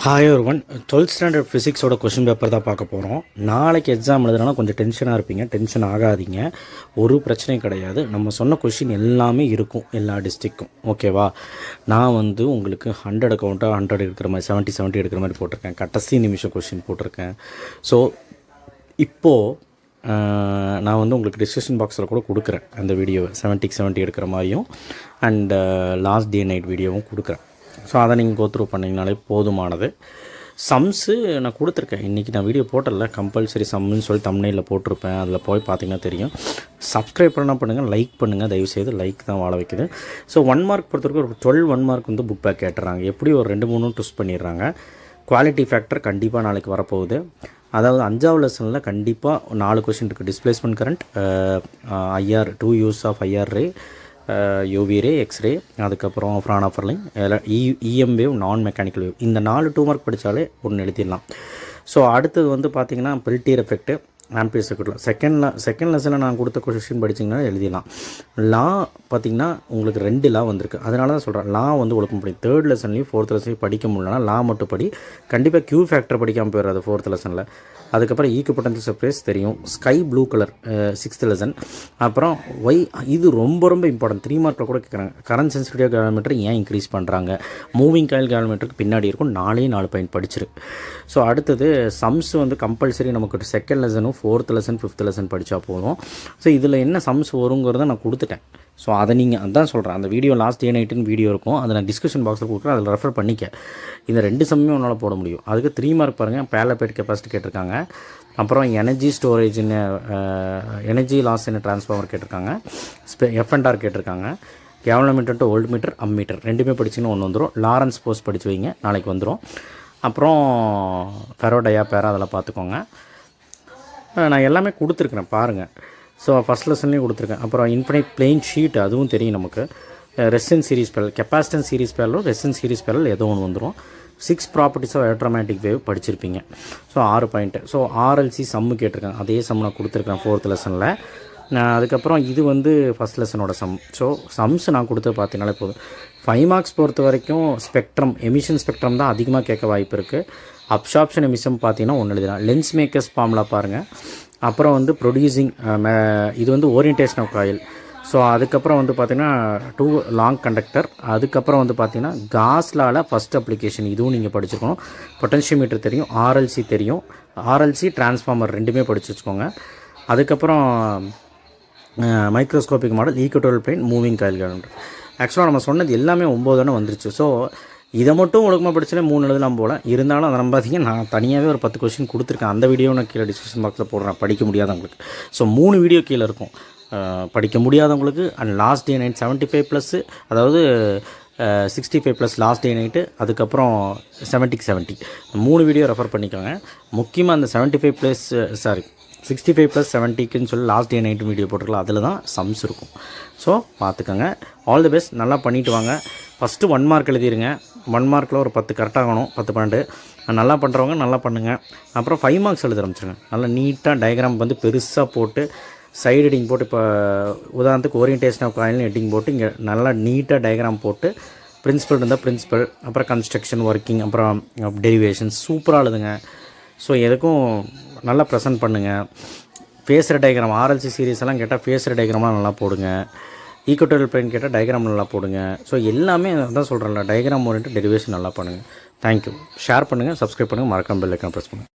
Hi ஒருவன் 12th standard ஃபிசிக்ஸோட question paper தான் பார்க்க போகிறோம். நாளைக்கு எக்ஸாம் எழுதுனா கொஞ்சம் டென்ஷனாக இருப்பீங்க. டென்ஷன் ஆகாதீங்க, ஒரு பிரச்சனையும் கிடையாது. நம்ம சொன்ன கொஷின் எல்லாமே இருக்கும் எல்லா டிஸ்ட்ரிக்கும், ஓகேவா? நான் உங்களுக்கு 100 கவுண்ட்டாக 100 எடுக்கிற மாதிரி 70 எடுக்கிற மாதிரி போட்டிருக்கேன். கடைசி நிமிஷம் கொஷின் போட்டிருக்கேன். ஸோ இப்போது நான் உங்களுக்கு டிஸ்கஷன் பாக்ஸில் கூட கொடுக்குறேன் அந்த வீடியோவை 70 எடுக்கிற மாதிரியும் அண்ட் லாஸ்ட் டே நைட் வீடியோவும் கொடுக்குறேன். ஸோ அதை நீங்கள் கோத்ரூ பண்ணிங்கனாலே போதுமானது. சம்ஸு நான் கொடுத்துருக்கேன். இன்றைக்கி நான் வீடியோ போட்டல, கம்பல்சரி சம்முன்னு சொல்லி தம்ப்நெயிலில் போட்டிருப்பேன். அதில் போய் பார்த்தீங்கன்னா தெரியும். சப்ஸ்கிரைப் பண்ணுங்கள், லைக் பண்ணுங்கள், தயவுசெய்து லைக் தான் வாழ வைக்குது. ஸோ 1 மார்க் பொறுத்தவரைக்கும் ஒரு 12 1 மார்க் புக் பேக் கேட்டுறாங்க. எப்படி ஒரு 2-3 ட்விஸ்ட் பண்ணிடுறாங்க. குவாலிட்டி ஃபேக்டர் கண்டிப்பாக நாளைக்கு வரப்போகுது. அதாவது 5வது லெசனில் கண்டிப்பாக 4 கொஷின் இருக்குது. Displacement current, IR 2 use of IR ray, UV ray, X ray, அதுக்கப்புறம் ஃப்ரானாஃபர்லிங், EM wave, non mechanical wave. இந்த 4 2 மார்க் படித்தாலே ஒன்று எழுதிடலாம். ஸோ அடுத்தது பார்த்திங்கன்னா பெல்டியர் எஃபெக்ட்டு, ஆம்பியர் சர்க்யூட்டில் செகண்ட் லெசனில் நான் கொடுத்த கொஷின் படிச்சிங்கன்னா எழுதிடலாம். லா பார்த்திங்கன்னா உங்களுக்கு 2 லா வந்திருக்கு. அதனால தான் சொல்கிறேன், லா ஒழுக்கம் படி 3rd லெசன்லேயும் 4th லெசன்லையும் படிக்க முடியலனா லா மட்டும் படி. கண்டிப்பாக கியூ ஃபேக்டர் படிக்காமல் போயிடுறது 4th லெசனில். அதுக்கப்புறம் ஈக்குபொட்டன்ஷியல் சர்ஃபேஸ் தெரியும். Sky blue colour 6th lesson. அப்புறம் இது ரொம்ப இம்பார்ட்டன்ட், 3 மார்க்கில் கூட கேட்குறாங்க. கரண்ட் சென்சிட்டிவ் கேலோமீட்டர் ஏன் இன்க்ரீஸ் பண்ணுறாங்க? மூவிங் காயில் கேலோமீட்டருக்கு பின்னாடி இருக்கும். 4 பாயிண்ட் படிச்சிரு. ஸோ அடுத்தது சம்ஸ் கம்பல்சரி நமக்கு 2nd லெசனும் 4th lesson 5th lesson படித்தா போதும். ஸோ இதில் என்ன சம்ஸ் வருங்கிறத நான் கொடுத்துட்டேன். ஸோ அதை நீங்கள் அதான் சொல்கிறேன், அந்த வீடியோ லாஸ்ட் டே நைட்டுன்னு வீடியோ இருக்கும், அதை நான் டிஸ்கஷன் பாக்ஸில் கொடுக்குறேன், அதில் ரெஃபர் பண்ணிக்க. இந்த 2 சம்மே உன்னால் போட முடியும். அதுக்கு 3 மார்க் பாருங்கள். பேலபேட் கெப்பாசிட்டி கேட்டிருக்காங்க. அப்புறம் எனர்ஜி ஸ்டோரேஜ்னு, எனர்ஜி லாஸ் என்ன ட்ரான்ஸ்ஃபார்மர் கேட்டிருக்காங்க. எஃப்என்ஆர் கேட்டிருக்காங்க. கேவலோமீட்டர் டு வோல்ட் மீட்டர், அம்மீட்டர் ரெண்டுமே படிச்சிங்கன்னா ஒன்று வந்துடும். லாரன்ஸ் போஸ்ட் படித்து வைங்க, நாளைக்கு வந்துடும். அப்புறம் ஃபெரோடயா பேரா அதெல்லாம் பார்த்துக்கோங்க. நான் எல்லாமே கொடுத்துருக்குறேன் பாருங்கள். ஸோ ஃபஸ்ட் லெசன்லேயும் கொடுத்துருக்கேன். அப்புறம் இன்ஃபினைட் பிளெயின் ஷீட், அதுவும் தெரியும் நமக்கு. Resistance series parallel, capacitance series பேரலும் ரெசிஸ்டன்ஸ் சீரிஸ் பேரல் ஏதோ ஒன்று வந்துடும். 6 ப்ராப்பர்ட்டிஸ் ஆஃப் எலக்ட்ரோமேட்டிக் வேவ் படிச்சிருப்பீங்க. So 6 point. So RLC sum கேட்டிருக்கேன். அதே சம் நான் கொடுத்துருக்கேன் 4th லெசனில். அதுக்கப்புறம் இது ஃபஸ்ட் லெசனோட சம். ஸோ சம்ஸ் நான் கொடுத்து பார்த்தீங்கனாலே போதும். 5 மார்க்ஸ் பொறுத்த வரைக்கும் ஸ்பெக்ட்ரம், எமிஷன் ஸ்பெக்ட்ரம் தான் அதிகமாக கேட்க வாய்ப்பு இருக்குது. அப்சார்ப்ஷன் எமிஷன் பார்த்தீங்கன்னா ஒன்று எழுதலாம். லென்ஸ் மேக்கர்ஸ் ஃபார்முலா பாருங்கள். அப்புறம் ப்ரொடியூசிங், இது ஓரியன்டேஷன் ஆஃப் காயில். ஸோ அதுக்கப்புறம் பார்த்திங்கன்னா 2 லாங் கண்டக்டர். அதுக்கப்புறம் பார்த்திங்கன்னா காஸ்லாவில் ஃபஸ்ட் அப்ளிகேஷன், இதுவும் நீங்கள் படிச்சுக்கணும். பொட்டன்ஷியோமீட்டர் தெரியும், ஆர்எல்சி தெரியும். ஆர்எல்சி டிரான்ஸ்ஃபார்மர் ரெண்டுமே படிச்சு வச்சுக்கோங்க. அதுக்கப்புறம் microscopic model, equatorial plane, moving coil calendar. ஆக்சுவலாக நம்ம சொன்னது எல்லாமே 9 வந்துருச்சு. ஸோ இதை மட்டும் ஒழுக்கமாக படிச்சுன்னா 3 எழுதலாம் போல். இருந்தாலும் அதை நம்பாதீங்க, நான் தனியாகவே ஒரு 10 கொஸ்டின் கொடுத்துருக்கேன். அந்த வீடியோ நான் கீழே டிஸ்கிரிப்ஷன் பாக்ஸில் போடுறேன், படிக்க முடியாதவங்களுக்கு. ஸோ 3 வீடியோ கீழே இருக்கும் படிக்க முடியாதவங்களுக்கு. அண்ட் லாஸ்ட் டே நைட் 75+, அதாவது 65+ லாஸ்ட் டே நைட்டு, அதுக்கப்புறம் 70 3 வீடியோ ரெஃபர் பண்ணிக்கோங்க. முக்கியமாக அந்த 65+70க்குன்னு சொல்லி லாஸ்ட் டே நைட்டு வீடியோ போட்டுருக்கலாம். அதில் தான் சம்ஸ் இருக்கும். ஸோ பார்த்துக்கோங்க. All the best. நல்லா பண்ணிவிட்டு வாங்க. First 1 mark எழுதிருங்க. 1 மார்க்கில் ஒரு 10 கரெக்டாகணும், 10 12. நல்லா பண்ணுறவங்க நல்லா பண்ணுங்கள். அப்புறம் 5 மார்க்ஸ் எழுத ஆரம்பிச்சிருங்க. நல்லா நீட்டாக டயக்ராம் பெருசாக போட்டு, சைடு ஹெட்டிங் போட்டு, இப்போ உதாரணத்துக்கு ஓரியன்டேஷன் ஆஃப் காயில்னு ஹெட்டிங் போட்டு, இங்கே நல்லா நீட்டாக டயக்ராம் போட்டு, பிரின்சிபல் இருந்தால் பிரின்சிபல், அப்புறம் கன்ஸ்ட்ரக்ஷன், ஒர்க்கிங், அப்புறம் டெரிவேஷன் சூப்பராக எழுதுங்க. ஸோ எதுக்கும் நல்லா ப்ரெசென்ட் பண்ணுங்கள். ஃபேஸர் டயக்ராம், ஆர்எல்சி சீரிஸ் எல்லாம் கேட்டால் ஃபேஸர் டயக்ராம்லாம் நல்லா போடுங்க. ஈக்குவட்டோரியல் பிளேன் கேட்டால் டயக்ராம் நல்லா போடுங்க. ஸோ எல்லாமே அதான் சொல்கிறேன்ல, டயக்ராம் ஓரியன்ட் டெரிவேஷன் நல்லா பண்ணுங்கள். தேங்க்யூ. ஷேர் பண்ணுங்கள், சப்ஸ்கிரைப் பண்ணுங்கள், மறக்காம பெல் ஐக்கான் ப்ரெஸ் பண்ணுங்கள்.